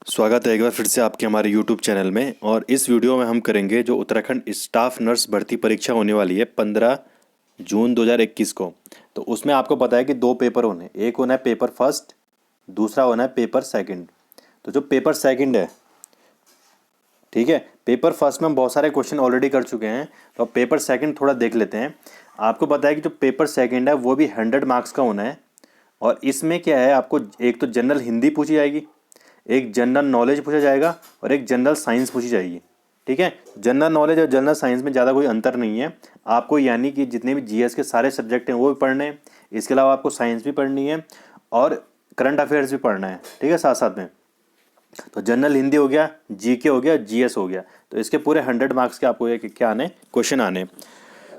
स्वागत है एक बार फिर से आपके हमारे YouTube चैनल में। और इस वीडियो में हम करेंगे जो उत्तराखंड स्टाफ नर्स भर्ती परीक्षा होने वाली है 15 जून 2021 को। तो उसमें आपको पता है कि दो पेपर होने, एक होना है पेपर फर्स्ट, दूसरा होना है पेपर सेकंड। तो जो पेपर सेकंड है, ठीक है, पेपर फर्स्ट में हम बहुत सारे क्वेश्चन ऑलरेडी कर चुके हैं, तो अब पेपर सेकंड थोड़ा देख लेते हैं। आपको पता है कि जो पेपर सेकंड है वो भी 100 मार्क्स का होना है। और इसमें क्या है, आपको एक तो जनरल हिंदी पूछी जाएगी, एक जनरल नॉलेज पूछा जाएगा और एक जनरल साइंस पूछी जाएगी। ठीक है, जनरल नॉलेज और जनरल साइंस में ज़्यादा कोई अंतर नहीं है आपको, यानी कि जितने भी जीएस के सारे सब्जेक्ट हैं वो भी पढ़ने हैं, इसके अलावा आपको साइंस भी पढ़नी है और करंट अफेयर्स भी पढ़ना है। ठीक है, साथ साथ में तो जनरल हिंदी हो गया, जीके हो गया, जीएस हो गया। तो इसके पूरे 100 मार्क्स के आपको ये क्या आने, क्वेश्चन आने।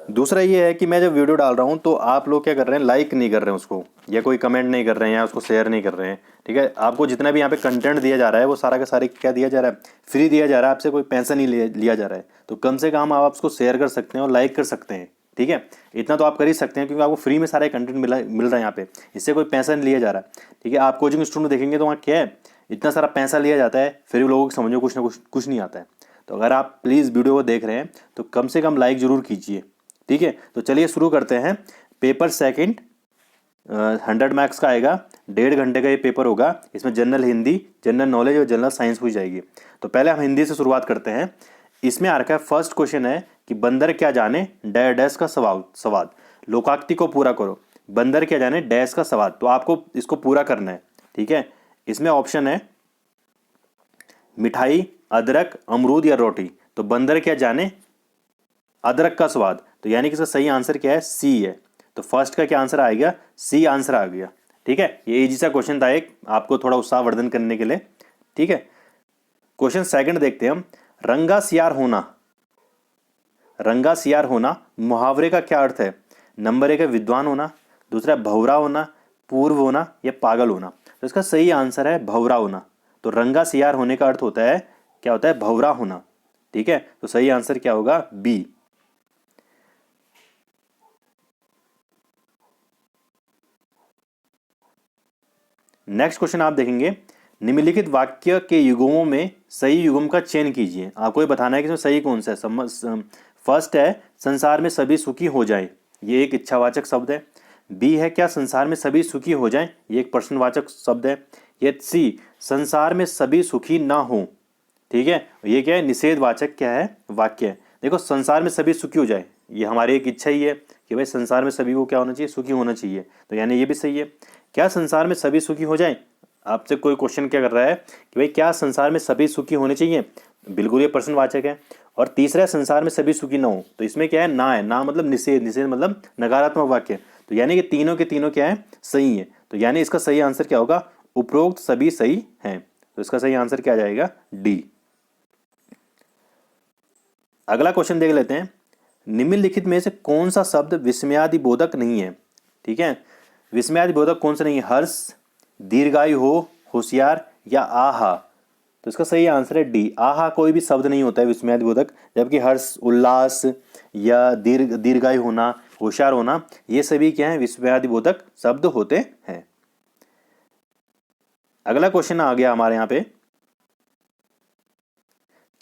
दूसरा ये है कि मैं जब वीडियो डाल रहा हूँ तो आप लोग क्या कर रहे हैं, लाइक नहीं कर रहे हैं उसको, या कोई कमेंट नहीं कर रहे हैं, या उसको शेयर नहीं कर रहे हैं। ठीक है, आपको जितना भी यहाँ पे कंटेंट दिया जा रहा है वो सारा का सारे क्या दिया जा रहा है, फ्री दिया जा रहा है, आपसे कोई पैसा नहीं लिया जा रहा है। तो कम से कम आप उसको शेयर कर सकते हैं और लाइक कर सकते हैं। ठीक है, इतना तो आप कर ही सकते हैं क्योंकि आपको फ्री में सारे कंटेंट मिल रहा है यहाँ पे, इससे कोई पैसा नहीं लिया जा रहा है। ठीक है, आप कोचिंग स्टूडेंट देखेंगे तो वहाँ क्या है, इतना सारा पैसा लिया जाता है, फिर भी लोगों को समझो कुछ ना कुछ नहीं आता है। तो अगर आप प्लीज़ वीडियो को देख रहे हैं तो कम से कम लाइक ज़रूर कीजिए। ठीक है, तो चलिए शुरू करते हैं। पेपर सेकंड 100 मार्क्स का आएगा, 1.5 घंटे का ये पेपर होगा। इसमें जनरल हिंदी, जनरल नॉलेज और जनरल साइंस पूछ जाएगी। तो पहले हम हिंदी से शुरुआत करते हैं। इसमें आ रखा है, फर्स्ट क्वेश्चन है कि बंदर क्या जाने डैश का सवाल, लोकाक्ति को पूरा करो। बंदर क्या जाने डैश का सवाल, तो आपको इसको पूरा करना है। ठीक है, इसमें ऑप्शन है मिठाई, अदरक, अमरूद या रोटी। तो बंदर क्या जाने अदरक का स्वाद, तो यानी कि इसका सही आंसर क्या है, सी है। तो फर्स्ट का क्या आंसर आएगा, सी आंसर आ गया। ठीक है, ये इजी सा क्वेश्चन था एक, आपको थोड़ा उत्साहवर्धन करने के लिए। ठीक है, क्वेश्चन सेकंड देखते हैं हम। रंगा सियार होना, रंगा सियार होना मुहावरे का क्या अर्थ है। नंबर एक है विद्वान होना, दूसरा है भंवरा होना, पूर्व होना या पागल होना। तो इसका सही आंसर है भंवरा होना। तो रंगा सियार होने का अर्थ होता है, क्या होता है, भंवरा होना। ठीक है, तो सही आंसर क्या होगा, बी। नेक्स्ट क्वेश्चन आप देखेंगे, निम्नलिखित वाक्य के युग्मों में सही युग्म का चयन कीजिए। आपको ये बताना है कि इसमें सही कौन सा है। फर्स्ट है संसार में सभी सुखी हो जाएं, ये एक इच्छावाचक शब्द है। बी है क्या संसार में सभी सुखी हो जाएं, ये एक प्रश्नवाचक शब्द है। ये सी संसार में सभी सुखी ना हो। ठीक है, ये क्या है, निषेधवाचक क्या है, वाक्य है। देखो, संसार में सभी सुखी हो जाए, ये हमारी एक इच्छा ही है कि भाई संसार में सभी को क्या होना चाहिए, सुखी होना चाहिए। तो यानी ये भी सही है। क्या संसार में सभी सुखी हो जाए, आपसे कोई क्वेश्चन क्या कर रहा है कि भाई क्या संसार में सभी सुखी होने चाहिए, बिल्कुल ये प्रश्नवाचक है। और तीसरा है संसार में सभी सुखी ना हो, तो इसमें क्या है, ना है, ना मतलब निषेध, निषेध मतलब नकारात्मक वाक्य। तो यानी कि तीनों के तीनों क्या है, सही है। तो यानी इसका सही आंसर क्या होगा, उपरोक्त सभी सही हैं। तो इसका सही आंसर क्या आ जाएगा, डी। अगला क्वेश्चन देख लेते हैं। निम्नलिखित में से कौन सा शब्द विस्मयादि बोधक नहीं है। ठीक है, विस्मयादि बोधक कौन सा नहीं है, हर्ष, दीर्घायु हो, होशियार या आहा। तो इसका सही आंसर है डी, आहा कोई भी शब्द नहीं होता है विस्मयादि बोधक, जबकि हर्ष, उल्लास या दीर्घायु होना, होशियार होना, ये सभी क्या है, विस्मयादि बोधक शब्द होते हैं। अगला क्वेश्चन आ गया हमारे यहाँ पे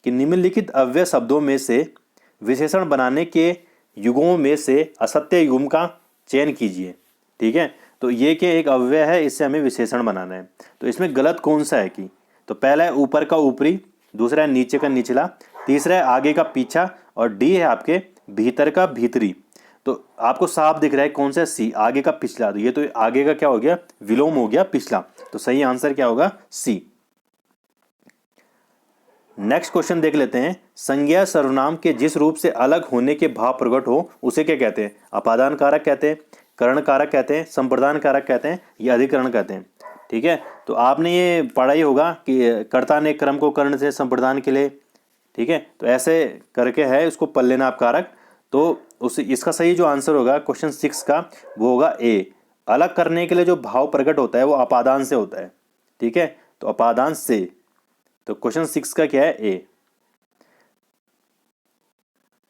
कि निम्नलिखित अव्यय शब्दों में से विशेषण बनाने के युगों में से असत्य युग्म का चयन कीजिए। ठीक है, तो ये क्या एक अव्यय है, इससे हमें विशेषण बनाना है। तो इसमें गलत कौन सा है कि, तो पहला है ऊपर का ऊपरी, दूसरा है नीचे का निचला, तीसरा है आगे का पीछा, और डी है आपके भीतर का भीतरी। तो आपको साफ दिख रहा है कौन सा, सी आगे का पिछला। तो ये तो आगे का क्या हो गया, विलोम हो गया पिछला। तो सही आंसर क्या होगा, सी। नेक्स्ट क्वेश्चन देख लेते हैं। संज्ञा सर्वनाम के जिस रूप से अलग होने के भाव प्रकट हो उसे क्या कहते हैं, अपादान कारक कहते हैं, करण कारक कहते हैं, संप्रदान कारक कहते हैं या अधिकरण कहते हैं। ठीक है, तो आपने ये पढ़ा ही होगा कि कर्ता ने क्रम को कर्ण से संप्रदान के लिए। ठीक है, तो ऐसे करके है, उसको पढ़ लेना आप कारक। तो उस इसका सही जो आंसर होगा क्वेश्चन 6 का, वो होगा ए। अलग करने के लिए जो भाव प्रकट होता है वो अपादान से होता है। ठीक है, तो अपादान से, तो क्वेश्चन 6 का क्या है, ए।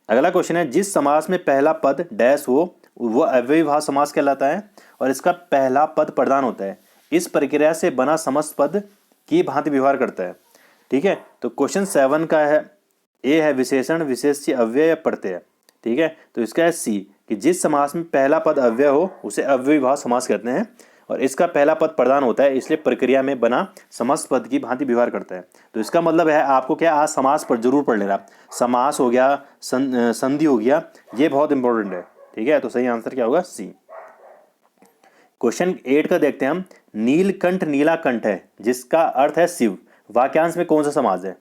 अगला क्वेश्चन है, जिस समास में पहला पद डैश हो वो अव्ययीभाव समास कहलाता है और इसका पहला पद प्रधान होता है। इस प्रक्रिया से बना समस्त पद की भांति व्यवहार करता है। ठीक है, तो क्वेश्चन 7 का है, ए है विशेषण, विशेष्य, अव्यय या प्रत्यय। ठीक है, तो इसका है सी कि जिस समास में पहला पद अव्यय हो उसे अव्ययीभाव समास कहते हैं, और इसका पहला पद प्रधान होता है इसलिए प्रक्रिया में बना समस्त पद की भांति व्यवहार करता है। तो इसका मतलब है आपको क्या, आज समास पर जरूर पढ़ लेना। समास हो गया, संधि हो गया, ये बहुत इंपॉर्टेंट है। ठीक है, तो सही आंसर क्या होगा, सी। क्वेश्चन 8 का देखते हैं हम। नीलकंठ नीला कंठ है जिसका अर्थ है शिव, वाक्यांश में कौन सा समास है।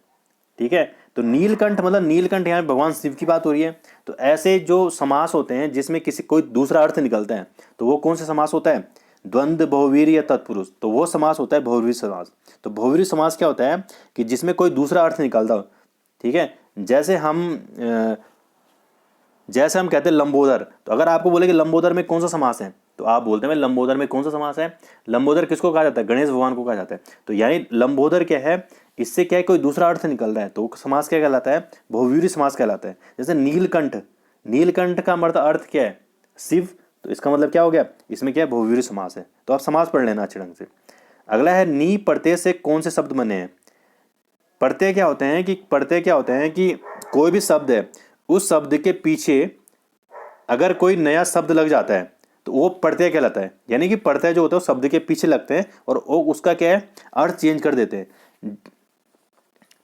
ठीक है, तो नीलकंठ मतलब नीलकंठ, यहाँ भगवान शिव की बात हो रही है। तो ऐसे जो समास होते हैं जिसमें किसी कोई दूसरा अर्थ निकलता है तो वो कौन सा समास होता है, द्वंद्व, बहुवीर या तत्पुरुष, तो वो समास होता है बहुवीर समास। तो बहुवीर समास क्या होता है कि जिसमें कोई दूसरा अर्थ निकलता हो। ठीक है, जैसे हम कहते हैं लंबोदर, तो अगर आपको बोले कि लंबोदर में कौन सा समास है तो आप बोलते हैं लंबोदर में कौन सा समास है। लंबोदर किसको कहा जाता है, गणेश भगवान को कहा जाता है। तो यानी लंबोदर क्या है, इससे क्या है, कोई दूसरा अर्थ निकल रहा है तो समास क्या कहलाता है, बहुव्रीहि समास कहलाता है। जैसे नीलकंठ, नीलकंठ का अर्थ क्या है, शिव, तो इसका मतलब क्या हो गया, इसमें क्या है, बहुव्रीहि समास है। तो आप समास पढ़ लेना अच्छे ढंग से। अगला है नी प्रत्यय से कौन से शब्द बने हैं। प्रत्यय क्या होते हैं कि कोई भी शब्द है, उस शब्द के पीछे अगर कोई नया शब्द लग जाता है तो वो प्रत्यय कहलाता है। यानी कि प्रत्यय जो होता है वो शब्द के पीछे लगते हैं और वो उसका क्या है, अर्थ चेंज कर देते हैं।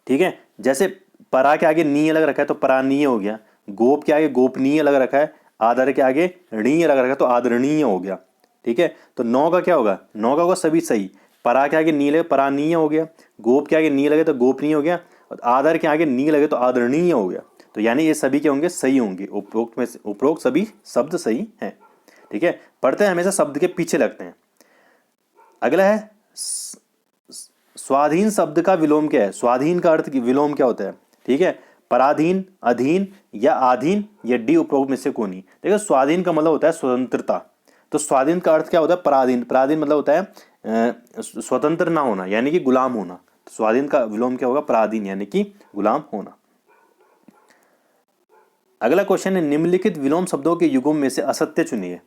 ठीक है, जैसे परा के आगे नी लग रखा है तो परानीय हो गया, गोप के आगे गोपनीय लग रखा है, आदर के आगे ऋणीय लग रखा है तो आदरणीय हो गया। ठीक है, तो नौ का क्या होगा, नौ का होगा सभी सही। परा के आगे नी लगे परानीय हो गया, गोप के आगे नी लगे तो गोपनीय हो गया, और आदर के आगे नी लगे तो आदरणीय हो गया। तो यानी ये सभी क्या होंगे, सही होंगे। उपरोक्त सभी शब्द सही हैं। ठीक है, प्रत्यय हमेशा शब्द के पीछे लगते हैं। अगला है स्वाधीन शब्द का विलोम क्या है। स्वाधीन का अर्थ विलोम क्या होता है। ठीक है, पराधीन, अधीन या आधीन या डी उपरोक्त में से कोई नहीं। देखो स्वाधीन का मतलब होता है स्वतंत्रता, तो स्वाधीन का अर्थ क्या होता है, पराधीन। पराधीन मतलब होता है स्वतंत्र ना होना, यानी कि गुलाम होना। तो स्वाधीन का विलोम क्या होगा, पराधीन, यानी कि गुलाम होना। अगला क्वेश्चन है, निम्नलिखित विलोम शब्दों के युग्म में से असत्य चुनिए।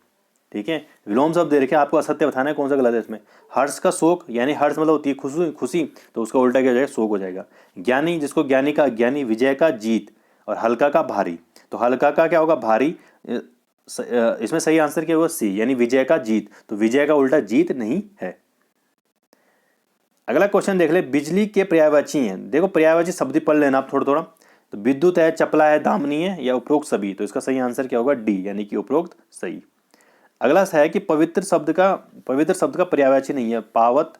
ठीक है, विलोम शब्द दे रखे, आपको असत्य बताना है कौन सा गलत है इसमें। हर्ष का शोक, यानी हर्ष मतलब होती है खुशी, खुशी, तो उसका उल्टा क्या हो जाएगा, शोक हो जाएगा। ज्ञानी, जिसको ज्ञानी का ज्ञानी, विजय का जीत, और हल्का का भारी, तो हल्का का क्या होगा, भारी। इसमें सही आंसर क्या होगा, सी, यानी विजय का जीत। तो विजय का उल्टा जीत नहीं है। अगला क्वेश्चन देख ले, बिजली के पर्यायवाची हैं। देखो पर्यायवाची शब्द पढ़ लेना आप थोड़ा थोड़ा। तो विद्युत है, चपला है, दामिनी है, या उपरोक्त सभी। तो इसका सही आंसर क्या होगा, डी, यानी कि उपरोक्त सही। अगला है कि पवित्र शब्द का पर्यायवाची नहीं है, पावत,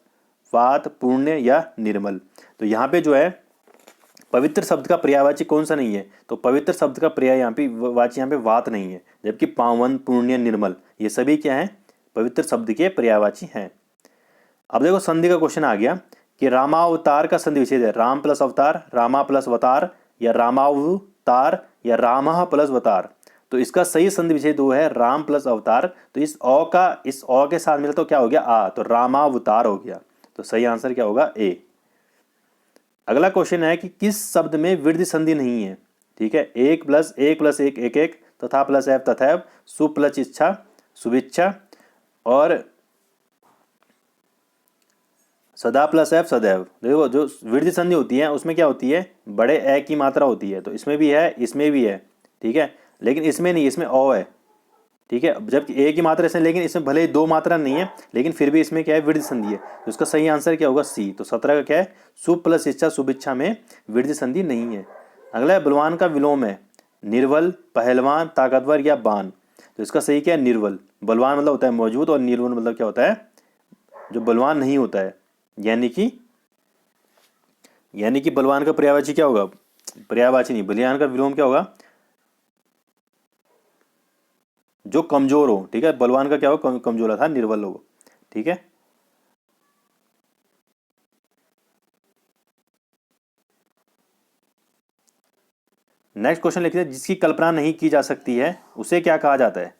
वात, पुण्य या निर्मल। तो यहाँ पे जो है पवित्र शब्द का पर्यायवाची कौन सा नहीं है, तो पवित्र शब्द का पर्याय यहाँ पे वाची यहाँ पे वात नहीं है, जबकि पावन, पुण्य, निर्मल ये सभी क्या है, पवित्र शब्द के पर्यायवाची हैं। अब देखो संधि का क्वेश्चन आ गया कि रामावतार का संधि विच्छेद है, राम प्लस अवतार, रामा प्लस अवतार, या रामावतार, या रामा प्लस अवतार। तो इसका सही संधि विच्छेद वो है राम प्लस अवतार। तो इस अ के साथ मिला तो क्या हो गया, आ, तो रामावतार हो गया। तो सही आंसर क्या होगा, ए। अगला क्वेश्चन है कि किस शब्द में वृद्धि संधि नहीं है। ठीक है, एक प्लस एक एक एक, तथा प्लस एफ तथैव, सु प्लस इच्छा शुभिच्छा, और सदा प्लस एफ सदैव। देखो जो वृद्धि संधि होती है उसमें क्या होती है, बड़े ए की मात्रा होती है। तो इसमें भी है, इसमें भी है। ठीक है, लेकिन इसमें नहीं, इसमें ओ है। ठीक है, जबकि ए की मात्रा इसमें, लेकिन इसमें भले ही दो मात्रा नहीं है, लेकिन फिर भी इसमें क्या है, वृद्धि संधि है। तो इसका सही आंसर क्या होगा, सी। तो 17 का क्या है, शुभ प्लस इच्छा शुभिच्छा में वृद्धि संधि नहीं है। अगला है बलवान का विलोम है, निर्बल, पहलवान, ताकतवर या बान। तो इसका सही क्या है, निर्बल। बलवान मतलब होता है मौजूद, और निर्बल मतलब क्या होता है, जो बलवान नहीं होता है। यानी कि बलवान का पर्यायवाची क्या होगा, पर्यायवाची नहीं, बलवान का विलोम क्या होगा, जो कमजोर हो। ठीक है, बलवान का क्या हो, कमजोर था, निर्बल हो। ठीक है, नेक्स्ट क्वेश्चन लिखते हैं, जिसकी कल्पना नहीं की जा सकती है उसे क्या कहा जाता है।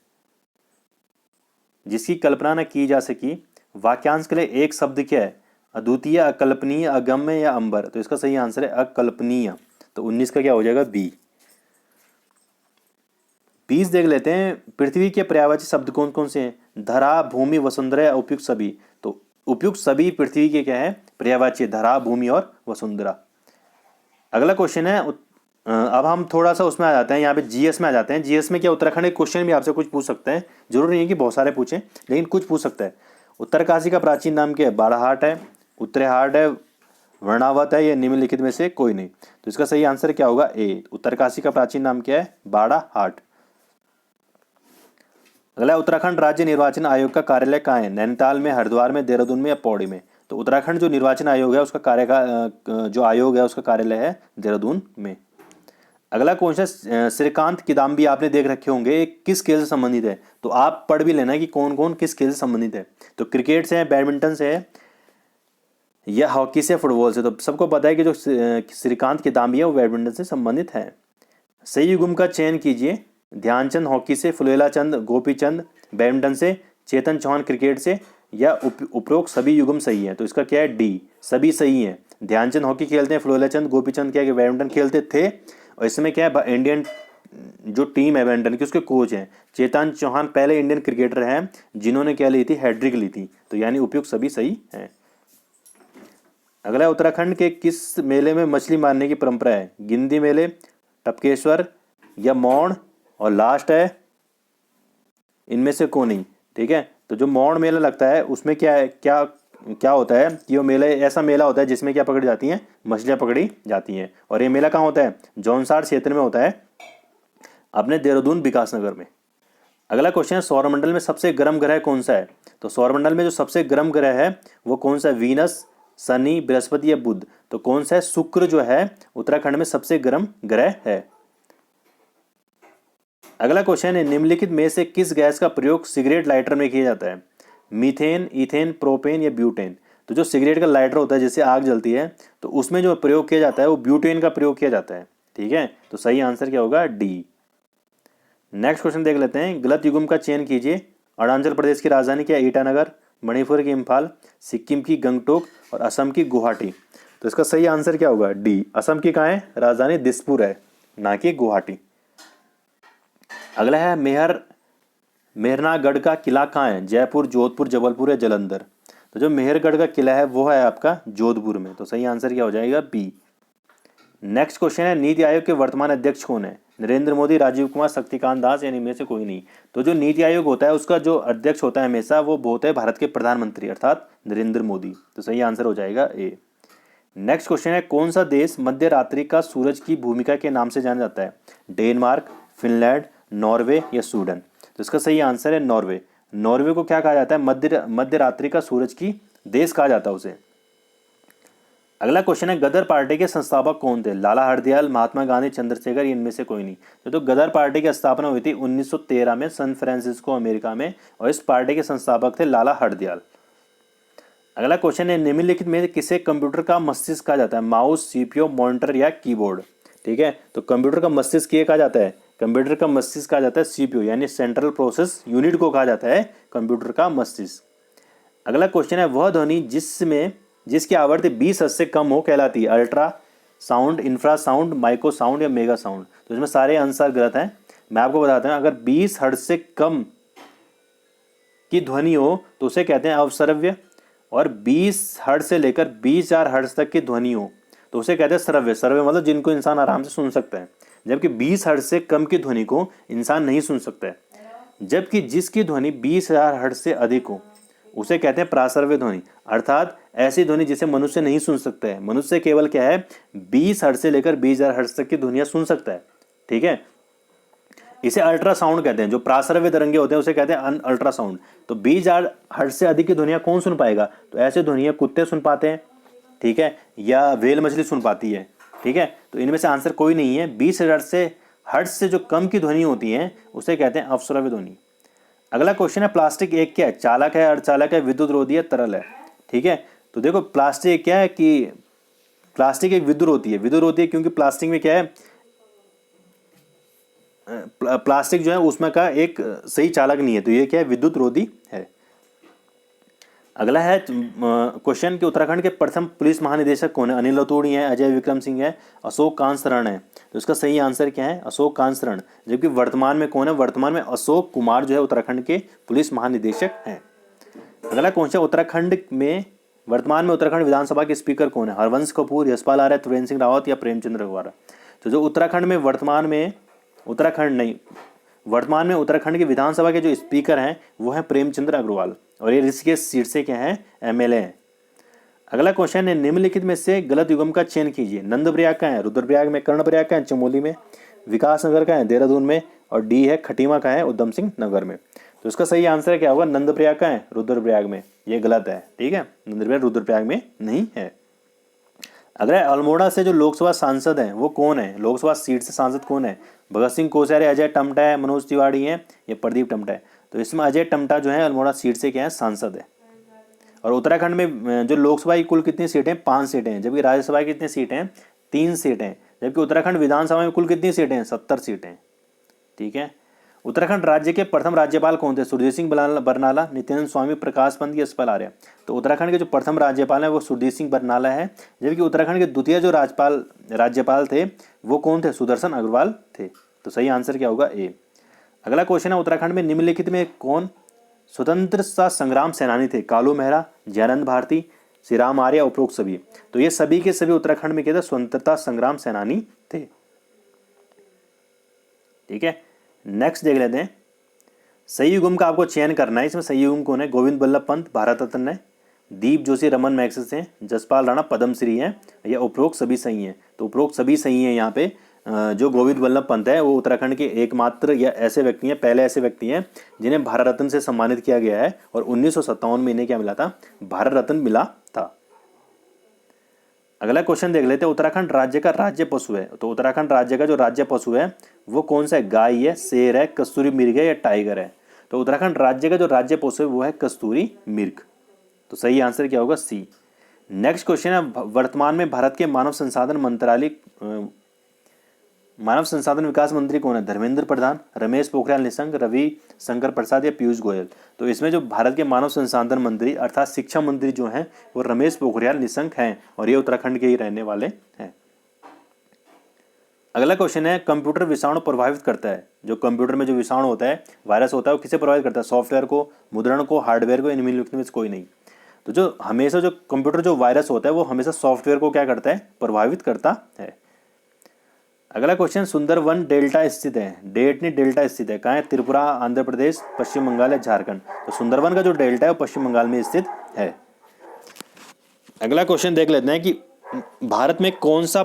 जिसकी कल्पना न की जा सकी, वाक्यांश के लिए एक शब्द क्या है, अद्वितीय, अकल्पनीय, अगम्य या अंबर। तो इसका सही आंसर है अकल्पनीय। तो 19 का क्या हो जाएगा, बी। 20 देख लेते हैं, पृथ्वी के पर्यायवाची शब्द कौन कौन से हैं, धरा, भूमि, वसुंधरा या उपयुक्त सभी। तो उपयुक्त सभी पृथ्वी के क्या है, पर्यायवाची, धरा, भूमि और वसुंधरा। अगला क्वेश्चन है अब हम थोड़ा सा उसमें आ जाते हैं, यहाँ पे जीएस में आ जाते हैं। जीएस में क्या उत्तराखंड के क्वेश्चन भी आपसे कुछ पूछ सकते हैं, जरूरी नहीं है कि बहुत सारे पूछें, लेकिन कुछ पूछ सकता है। उत्तरकाशी का प्राचीन नाम क्या है? बाड़ाहाट है, उत्तराहाट है, वर्णावत है, या निम्नलिखित में से कोई नहीं। तो इसका सही आंसर क्या होगा? ए। उत्तरकाशी का प्राचीन नाम क्या है? बाड़ाहाट। अगला, उत्तराखंड राज्य निर्वाचन आयोग का कार्यालय कहाँ है? नैनीताल में, हरिद्वार में, देहरादून में, या पौड़ी में? तो उत्तराखंड जो निर्वाचन आयोग है उसका जो आयोग है उसका कार्यालय है देहरादून में। अगला क्वेश्चन, श्रीकांत किदाम्बी आपने देख रखे होंगे, ये किस खेल से संबंधित है? तो आप पढ़ भी लेना कि कौन कौन किस खेल से संबंधित है। तो क्रिकेट से है, बैडमिंटन से है, या हॉकी से, फुटबॉल से? तो सबको पता है कि जो श्रीकांत किदाम्बी है वो बैडमिंटन से संबंधित है। सही युग्म का चयन कीजिए। ध्यानचंद हॉकी से, फुलेला चंद गोपीचंद बैडमिंटन से, चेतन चौहान क्रिकेट से, या उपरोक्त सभी युग्म सही है? तो इसका क्या है? डी, सभी सही है। ध्यानचंद हॉकी खेलते हैं, फुलेला चंद गोपीचंद क्या है कि बैडमिंटन खेलते थे, और इसमें क्या है इंडियन जो टीम है बैडमिंटन की उसके कोच हैं। चेतन चौहान पहले इंडियन क्रिकेटर हैं जिन्होंने क्या ली थी? हैट्रिक ली थी। तो यानी उपयुक्त सभी सही है। अगला, उत्तराखंड के किस मेले में मछली मारने की परंपरा है? गिंदी मेले, टपकेश्वर, या मौण, और लास्ट है इनमें से कौन नहीं? ठीक है, तो जो मौण मेला लगता है उसमें क्या है, क्या क्या होता है कि वो मेला ऐसा मेला होता है जिसमें क्या पकड़ी जाती हैं? मछलियाँ पकड़ी जाती हैं। और ये मेला कहाँ होता है? जौनसार क्षेत्र में होता है, अपने देहरादून विकास नगर में। अगला क्वेश्चन है, सौरमंडल में सबसे गर्म ग्रह कौन सा है? तो सौरमंडल में जो सबसे गर्म ग्रह है वो कौन सा है? वीनस, शनि, बृहस्पति, या बुध? तो कौन सा है? शुक्र जो है उत्तराखंड में सबसे गर्म ग्रह है। अगला क्वेश्चन है, निम्नलिखित में से किस गैस का प्रयोग सिगरेट लाइटर में किया जाता है? मीथेन, इथेन, प्रोपेन, या ब्यूटेन? तो जो सिगरेट का लाइटर होता है जिससे आग जलती है तो उसमें जो प्रयोग किया जाता है वो ब्यूटेन का प्रयोग किया जाता है। ठीक है, तो सही आंसर क्या होगा? डी। नेक्स्ट क्वेश्चन देख लेते हैं। गलत युग्म का चयन कीजिए। अरुणाचल प्रदेश की राजधानी क्या है? ईटानगर, मणिपुर की इम्फाल, सिक्किम की गंगटोक, और असम की गुवाहाटी? तो इसका सही आंसर क्या होगा? डी। असम की कहाँ है? राजधानी दिसपुर है, ना कि गुवाहाटी। अगला है, मेहरनागढ़ का किला कहाँ है? जयपुर, जोधपुर, जबलपुर, या जालंधर? तो जो मेहरगढ़ का किला है वो है आपका जोधपुर में। तो सही आंसर क्या हो जाएगा? बी। नेक्स्ट क्वेश्चन है, नीति आयोग के वर्तमान अध्यक्ष कौन है? नरेंद्र मोदी, राजीव कुमार, शक्तिकांत दास, या इनमें से कोई नहीं? तो जो नीति आयोग होता है उसका जो अध्यक्ष होता है हमेशा वो होता है भारत के प्रधानमंत्री अर्थात नरेंद्र मोदी। तो सही आंसर हो जाएगा ए। नेक्स्ट क्वेश्चन है, कौन सा देश मध्य रात्रि का सूरज की भूमिका के नाम से जाना जाता है? डेनमार्क, फिनलैंड, नॉर्वे, या स्वीडन? तो इसका सही आंसर है नॉर्वे। नॉर्वे को क्या कहा जाता है? मध्य रात्रि का सूरज की देश कहा जाता है उसे। अगला क्वेश्चन है, गदर पार्टी के संस्थापक कौन थे? लाला हरदयाल, महात्मा गांधी, चंद्रशेखर, इनमें से कोई नहीं? तो गदर पार्टी की स्थापना हुई थी 1913 में सैन फ्रांसिस्को अमेरिका में, और इस पार्टी के संस्थापक थे लाला हरदयाल। अगला क्वेश्चन है, निम्नलिखित में किसे कंप्यूटर का मस्तिष्क कहा जाता है? माउस, सीपीयू, मॉनिटर, या कीबोर्ड? ठीक है, तो कंप्यूटर का मस्तिष्क ये कहा जाता है, कंप्यूटर का मस्तिष्क कहा जाता है सीपीयू, यानी सेंट्रल प्रोसेस यूनिट को कहा जाता है कंप्यूटर का मस्तिष्क। अगला क्वेश्चन है, वह ध्वनि जिसकी आवृत्ति 20 हर्ट्ज से कम हो कहलाती है? Ultra sound, infrasound, micro sound, या मेगा साउंड? तो इसमें सारे आंसर गलत हैं। मैं आपको बताता हूँ, अगर 20 हर्ट्ज से कम की ध्वनि हो तो उसे कहते हैं अवश्रव्य, और 20 हर्ट्ज से लेकर 20,000 हर्ट्ज तक की ध्वनि हो तो उसे कहते हैं श्रव्य। श्रव्य मतलब जिनको इंसान आराम से सुन सकता है, जबकि 20 हर्ट्ज से कम की ध्वनि को इंसान नहीं सुन सकता है। जबकि जिसकी ध्वनि 20,000 हर्ट्ज से अधिक हो उसे कहते हैं प्राश्रव्य ध्वनि, अर्थात ऐसी ध्वनि जिसे मनुष्य नहीं सुन सकता है। मनुष्य केवल क्या है, 20 हर्ट्ज से लेकर 20,000 हर्ट्ज तक की ध्वनियां सुन सकता है। ठीक है, इसे अल्ट्रासाउंड कहते हैं। जो प्राश्रव्य तरंगे होते हैं उसे कहते हैं अल्ट्रासाउंड। तो 20,000 हर्ट्ज से अधिक की ध्वनियां कौन सुन पाएगा? तो ऐसे ध्वनियां कुत्ते सुन पाते हैं, ठीक है, या व्हेल मछली सुन पाती है। ठीक है, तो इनमें से आंसर कोई नहीं है। 20,000 से हर्ट्ज से जो कम की ध्वनि होती है उसे कहते हैं अवश्रव्य ध्वनि। अगला क्वेश्चन है, प्लास्टिक एक क्या है? चालक है, अर्धचालक है, विद्युत रोधी है, तरल है? ठीक है, तो देखो प्लास्टिक क्या है कि प्लास्टिक एक विद्युत होती है। विद्युत होती है क्योंकि प्लास्टिक में क्या है, प्लास्टिक जो है उसमें का एक सही चालक नहीं है, तो ये क्या है, विद्युत रोधी है। अगला है क्वेश्चन कि उत्तराखंड के प्रथम पुलिस महानिदेशक कौन है? अनिल रतूड़ी है, अजय विक्रम सिंह है, अशोक कांत शरण है? तो इसका सही आंसर क्या है? अशोक कांत शरण। जबकि वर्तमान में कौन है? वर्तमान में अशोक कुमार जो है उत्तराखंड के पुलिस महानिदेशक हैं। अगला क्वेश्चन, उत्तराखंड में वर्तमान में उत्तराखंड विधानसभा के स्पीकर कौन है? हरवंश कपूर, यशपाल आर्य, त्रिवेंद्र सिंह रावत या प्रेमचंद अग्रवाल? तो जो उत्तराखंड में वर्तमान में उत्तराखंड के विधानसभा के जो स्पीकर हैं वो हैं प्रेमचंद्र अग्रवाल, और ये ऋषिकेश सीट से क्या हैं? एमएलए हैं। अगला क्वेश्चन है, निम्नलिखित में से गलत युग्म का चयन कीजिए। नंदप्रयाग का है रुद्रप्रयाग में, कर्णप्रयाग का है चमोली में, विकास नगर का है देहरादून में, और डी है खटीमा का है उधम सिंह नगर में। तो इसका सही आंसर क्या होगा? नंदप्रयाग का है रुद्रप्रयाग में, ये गलत है। ठीक है, नंदप्रयाग रुद्रप्रयाग में नहीं है। अगर अल्मोड़ा से जो लोकसभा सांसद हैं वो कौन है? लोकसभा सीट से सांसद कौन है? भगत सिंह कोश्यारी, अजय टम्टा है, मनोज तिवारी है, या प्रदीप टम्टा है? तो इसमें अजय टम्टा जो है अल्मोड़ा सीट से क्या है? सांसद है। और उत्तराखंड में जो लोकसभा की कुल कितनी सीटें? 5 सीटें हैं, जबकि राज्यसभा की कितनी सीटें हैं? 3 सीटें। जबकि उत्तराखंड विधानसभा में कुल कितनी सीटें हैं? 70 सीटें। ठीक है। उत्तराखंड राज्य के प्रथम राज्यपाल कौन थे? सुरजीत सिंह बरनाला, नित्यानंद स्वामी, प्रकाश पंत, यशपाल आर्य? तो उत्तराखंड के जो प्रथम राज्यपाल हैं वो सुरजीत सिंह बरनाला है, जबकि उत्तराखंड के द्वितीय जो राज्यपाल थे वो कौन थे? सुदर्शन अग्रवाल थे। तो सही आंसर क्या होगा? ए। अगला क्वेश्चन है, उत्तराखंड में निम्नलिखित में कौन स्वतंत्रता संग्राम सेनानी थे? कालू मेहरा, जयनंद भारती, श्रीराम आर्य, उपरोक्त सभी? तो ये सभी के सभी उत्तराखंड में क्या थे? स्वतंत्रता संग्राम सेनानी थे। ठीक है, नेक्स्ट देख लेते हैं। सही युग्म का आपको चयन करना है। इसमें सही युग्म कौन है? गोविंद बल्लभ पंत भारत रत्न है, दीप जोशी रमन मैग्सेसे हैं, जसपाल राणा पद्मश्री हैं, या उपरोक्त सभी सही हैं? तो उपरोक्त सभी सही हैं। यहाँ पे जो गोविंद बल्लभ पंत है वो उत्तराखंड के एकमात्र या ऐसे व्यक्ति हैं, पहले ऐसे व्यक्ति हैं जिन्हें भारत रत्न से सम्मानित किया गया है, और 1957 में इन्हें क्या मिला था? भारत रत्न मिला था। अगला क्वेश्चन देख लेते हैं, उत्तराखंड राज्य का राज्य पशु है। तो उत्तराखंड राज्य का जो राज्य पशु है वो कौन सा है? गाय है, शेर है, कस्तूरी मृग है, या टाइगर है? तो उत्तराखंड राज्य का जो राज्य पशु है वो है कस्तूरी मृग। तो सही आंसर क्या होगा? सी। नेक्स्ट क्वेश्चन है, वर्तमान में भारत के मानव संसाधन विकास मंत्री कौन है? धर्मेंद्र प्रधान, रमेश पोखरियाल निशंक, रवि शंकर प्रसाद, या पीयूष गोयल? तो इसमें जो भारत के मानव संसाधन मंत्री अर्थात शिक्षा मंत्री जो हैं वो रमेश पोखरियाल निशंक हैं, और ये उत्तराखंड के ही रहने वाले हैं। अगला क्वेश्चन है, कंप्यूटर विषाणु प्रभावित करता है। जो कंप्यूटर में जो विषाणु होता है, वायरस होता है, वो किसे प्रभावित करता है? सॉफ्टवेयर को, मुद्रण को, हार्डवेयर को, इनमें से कोई नहीं। तो जो हमेशा जो कंप्यूटर जो वायरस होता है वो हमेशा सॉफ्टवेयर को क्या करता है? प्रभावित करता है। अगला क्वेश्चन, सुंदरवन डेल्टा स्थित है। डेट नहीं डेल्टा स्थित है, कहाँ है? त्रिपुरा, आंध्र प्रदेश, पश्चिम बंगाल या झारखंड? तो सुंदरवन का जो डेल्टा है वो पश्चिम बंगाल में स्थित है। अगला क्वेश्चन देख लेते हैं कि भारत में कौन सा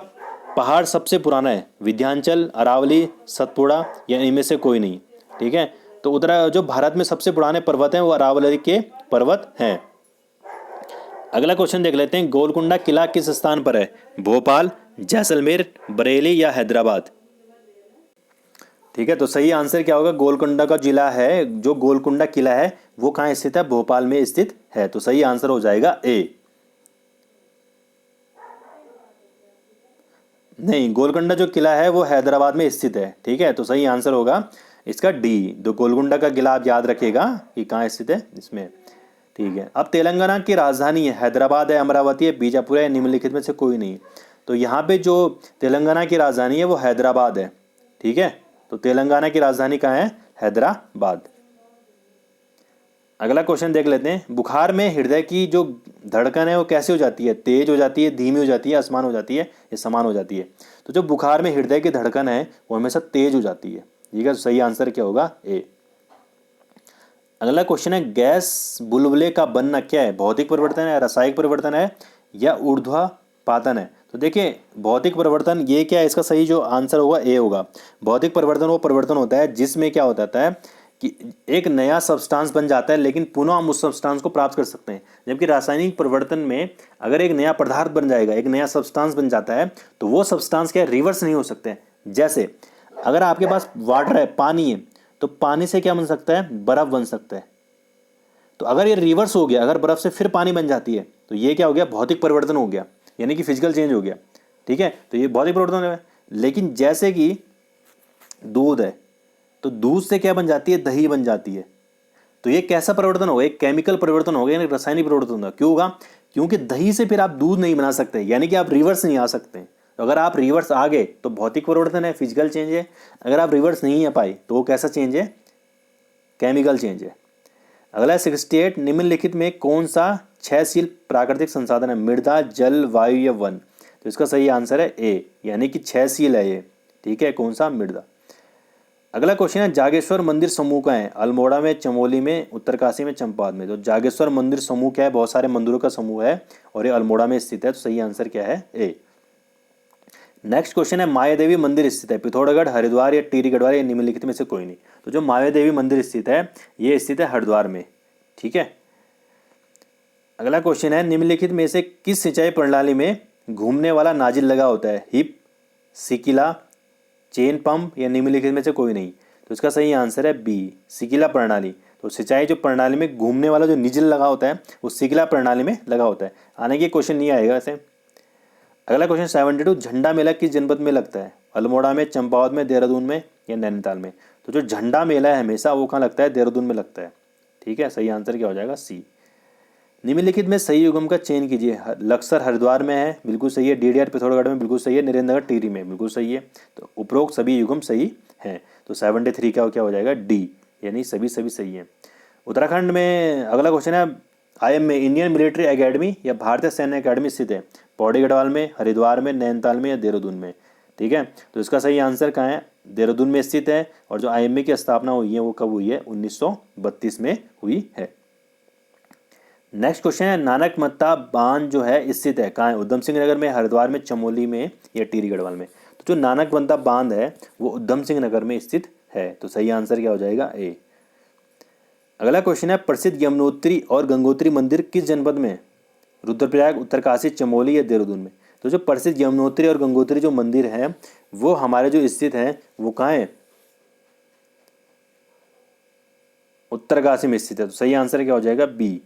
पहाड़ सबसे पुराना है? विंध्याचल, अरावली, सतपुड़ा, या इनमें से कोई नहीं? ठीक है, तो जो भारत में सबसे पुराने पर्वत हैं वो अरावली के पर्वत हैं। अगला क्वेश्चन देख लेते हैं, गोलकुंडा किला किस स्थान पर है? भोपाल, जैसलमेर, बरेली, या हैदराबाद? ठीक है, तो सही आंसर क्या होगा? गोलकुंडा का जिला है, जो गोलकुंडा किला है वो कहाँ स्थित है? भोपाल में स्थित है। तो सही आंसर हो जाएगा ए। नहीं, गोलकुंडा जो किला है वो हैदराबाद में स्थित है। ठीक है, तो सही आंसर होगा इसका डी। तो गोलकुंडा का किला आप याद रखिएगा कि कहाँ स्थित है इसमें। ठीक है, अब तेलंगाना की राजधानी है हैदराबाद है, अमरावती है, बीजापुर है, निम्नलिखित में से कोई नहीं? तो यहाँ पे जो तेलंगाना की राजधानी है वो हैदराबाद है। ठीक है, तो तेलंगाना की राजधानी कहाँ है? हैदराबाद। अगला क्वेश्चन देख लेते हैं, बुखार में हृदय की जो धड़कन है वो कैसे हो जाती है? तेज हो जाती है, धीमी हो जाती है, आसमान हो जाती है, या समान हो जाती है? तो जो बुखार में हृदय की धड़कन है वो हमेशा तेज हो जाती है। ठीक है, तो सही आंसर क्या होगा? ए। अगला क्वेश्चन है, गैस बुलबुले का बनना क्या है? भौतिक परिवर्तन है, रासायनिक परिवर्तन है, या ऊर्ध्वापातन है? तो देखिए, भौतिक परिवर्तन ये क्या है? इसका सही जो आंसर होगा ए होगा। भौतिक परिवर्तन वो परिवर्तन होता है जिसमें क्या होता है कि एक नया सब्सटेंस बन जाता है, लेकिन पुनः हम उस सब्सटेंस को प्राप्त कर सकते हैं। जबकि रासायनिक परिवर्तन में अगर एक नया पदार्थ बन जाएगा, एक नया सब्सटेंस बन जाता है, तो वो सब्सटेंस क्या रिवर्स नहीं हो सकते। जैसे अगर आपके पास वाटर है, पानी है, तो पानी से क्या बन सकता है? बर्फ बन सकता है। तो अगर ये रिवर्स हो गया, अगर बर्फ से फिर पानी बन जाती है, तो ये क्या हो गया? भौतिक परिवर्तन हो गया, यानी कि फिजिकल चेंज हो गया। ठीक है, तो ये भौतिक परिवर्तन है। लेकिन जैसे कि दूध है, तो दूध से क्या बन जाती है? दही बन जाती है। तो ये कैसा परिवर्तन होगा? एक केमिकल परिवर्तन होगा, यानी रासायनिक परिवर्तन होगा। क्यों होगा? क्योंकि दही से फिर आप दूध नहीं बना सकते, यानी कि आप रिवर्स नहीं आ सकते। तो अगर आप रिवर्स आ गए तो भौतिक परिवर्तन है, फिजिकल चेंज है। अगर आप रिवर्स नहीं आ पाए तो वो कैसा चेंज है? केमिकल चेंज है। अगला 68, निम्नलिखित में कौन सा क्षयशील प्राकृतिक संसाधन है? मृदा, जल, वायु या वन? तो इसका सही आंसर है ए, यानी कि क्षयशील है ये। ठीक है, कौन सा? मृदा। अगला क्वेश्चन है जागेश्वर मंदिर समूह का है? अल्मोड़ा में, चमोली में, उत्तरकाशी में, चंपावत में? तो जागेश्वर मंदिर समूह क्या है? बहुत सारे मंदिरों का समूह है और ये अल्मोड़ा में स्थित है। तो सही आंसर क्या है? ए। नेक्स्ट क्वेश्चन है माया देवी मंदिर स्थित है पिथौरागढ़, हरिद्वार या टिहरी गढ़वाल या निम्नलिखित में से कोई नहीं? तो जो माया देवी मंदिर स्थित है ये स्थित है हरिद्वार में। ठीक है। अगला क्वेश्चन है निम्नलिखित में से किस सिंचाई प्रणाली में घूमने वाला नाजिल लगा होता है? हिप, सिकिला, चेन पंप या निम्नलिखित में से कोई नहीं? तो इसका सही आंसर है बी, सिकिला प्रणाली। तो सिंचाई जो प्रणाली में घूमने वाला जो निजिल लगा होता है वो सिकिला प्रणाली में लगा होता है। आने के क्वेश्चन नहीं आएगा ऐसे। अगला क्वेश्चन 72, झंडा मेला किस जनपद में लगता है? अल्मोड़ा में, चंपावत में, देहरादून में या नैनीताल में? तो जो झंडा मेला है हमेशा वो कहाँ लगता है? देहरादून में लगता है। ठीक है, सही आंसर क्या हो जाएगा? सी। निम्नलिखित में सही युगम का चयन कीजिए। लक्सर हरिद्वार में है, बिल्कुल सही है। डीडीआर पिथौरागढ़ में, बिल्कुल सही है। नरेंद्रनगर टिहरी में, बिल्कुल सही है। तो उपरोक्त सभी युगम सही हैं। तो 73 का क्या हो जाएगा? डी, यानी सभी सही है। उत्तराखंड में अगला क्वेश्चन है आईएम में इंडियन मिलिट्री एकेडमी या भारतीय सैन्य अकेडमी स्थित है? पौड़ी गढ़वाल में, हरिद्वार में, नैनीताल में या देहरादून में? ठीक है, तो इसका सही आंसर कहाँ है? देहरादून में स्थित है। और जो आईएमए की स्थापना हुई है वो कब हुई है? 1932 में हुई है। नेक्स्ट क्वेश्चन है नानक मत्ता बांध जो है स्थित है कहाँ है? उधम सिंह नगर में, हरिद्वार में, चमोली में या टिहरी गढ़वाल में? तो जो नानक मत्ता बांध है वो उधम सिंह नगर में स्थित है। तो सही आंसर क्या हो जाएगा? ए। अगला क्वेश्चन है प्रसिद्ध यमुनोत्री और गंगोत्री मंदिर किस जनपद में है? रुद्रप्रयाग, उत्तरकाशी, चमोली या देहरादून में? तो जो प्रसिद्ध यमुनोत्री और गंगोत्री जो मंदिर है वो हमारे जो स्थित है वो कहाँ है? उत्तरकाशी में स्थित है। तो सही आंसर क्या हो जाएगा? बी।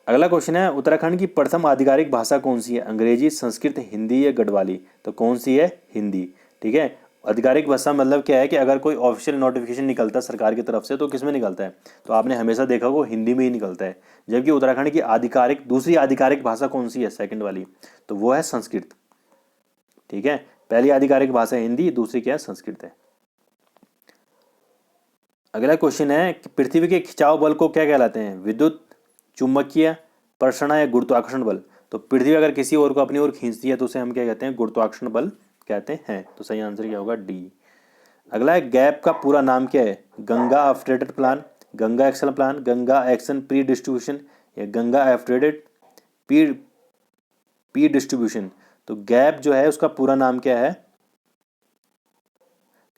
अगला क्वेश्चन है उत्तराखंड की प्रथम आधिकारिक भाषा कौन सी है? अंग्रेजी, संस्कृत, हिंदी या गढ़वाली? तो कौन सी है? हिंदी। ठीक है, आधिकारिक भाषा मतलब क्या है कि अगर कोई ऑफिशियल नोटिफिकेशन निकलता है सरकार की तरफ से तो किस में निकलता है? तो आपने हमेशा देखा होगा हिंदी में ही निकलता है। जबकि उत्तराखंड की आधिकारिक दूसरी आधिकारिक भाषा कौन सी है? सेकंड वाली, तो वो है संस्कृत। ठीक है, पहली आधिकारिक भाषा हिंदी, दूसरी क्या है? संस्कृत है। अगला क्वेश्चन है कि पृथ्वी के खिंचाव बल को क्या कहलाते हैं? विद्युत, चुंबकीय, प्रसरण या गुरुत्वाकर्षण बल? तो पृथ्वी अगर किसी और को अपनी ओर खींचती है तो उसे हम क्या कहते हैं? गुरुत्वाकर्षण बल कहते हैं। तो सही आंसर क्या होगा? डी। अगला है गैप का पूरा नाम क्या है? गंगा एफ्रेटेड plan, Ganga action plan, Ganga action pre distribution या गंगा एफ्रेटेड पी डिस्ट्रीब्यूशन? तो गैप जो है उसका पूरा नाम क्या है?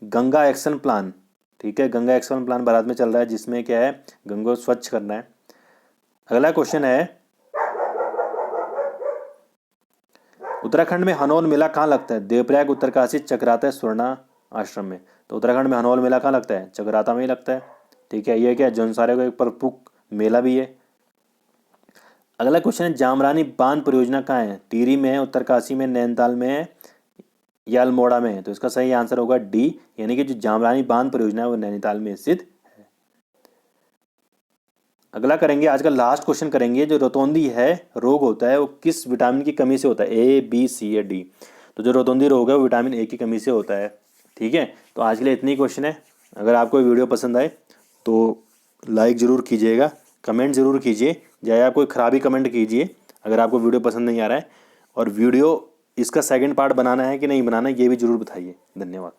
Ganga action plan. ठीक है, गंगा एक्शन प्लान भारत में चल रहा है जिसमें क्या है? गंगा को स्वच्छ करना है। अगला क्वेश्चन है उत्तराखंड में हनौल मेला कहाँ लगता है? देवप्रयाग, उत्तरकाशी, चक्राता, स्वर्णा आश्रम में? तो उत्तराखंड में हनौल मेला कहाँ लगता है? चक्राता में ही लगता है। ठीक है, ये क्या जनसारे का एक प्रमुख मेला भी है। अगला क्वेश्चन है जामरानी बांध परियोजना कहाँ है? टिहरी में है, उत्तरकाशी में, नैनीताल में है या अल्मोड़ा में है? तो इसका सही आंसर होगा डी, यानी कि जो जामरानी बांध परियोजना है वो नैनीताल में स्थित है। अगला करेंगे आज का लास्ट क्वेश्चन करेंगे जो रोतोंदी है रोग होता है वो किस विटामिन की कमी से होता है? ए, बी, सी या डी? तो जो रोतोंदी रोग है वो विटामिन ए की कमी से होता है। ठीक है, तो आज के लिए इतनी क्वेश्चन है। अगर आपको वीडियो पसंद आए तो लाइक ज़रूर कीजिएगा, कमेंट ज़रूर कीजिए, चाहे आप कोई ख़राबी कमेंट कीजिए अगर आपको वीडियो पसंद नहीं आ रहा है। और वीडियो इसका सेकंड पार्ट बनाना है कि नहीं बनाना है ये भी ज़रूर बताइए। धन्यवाद।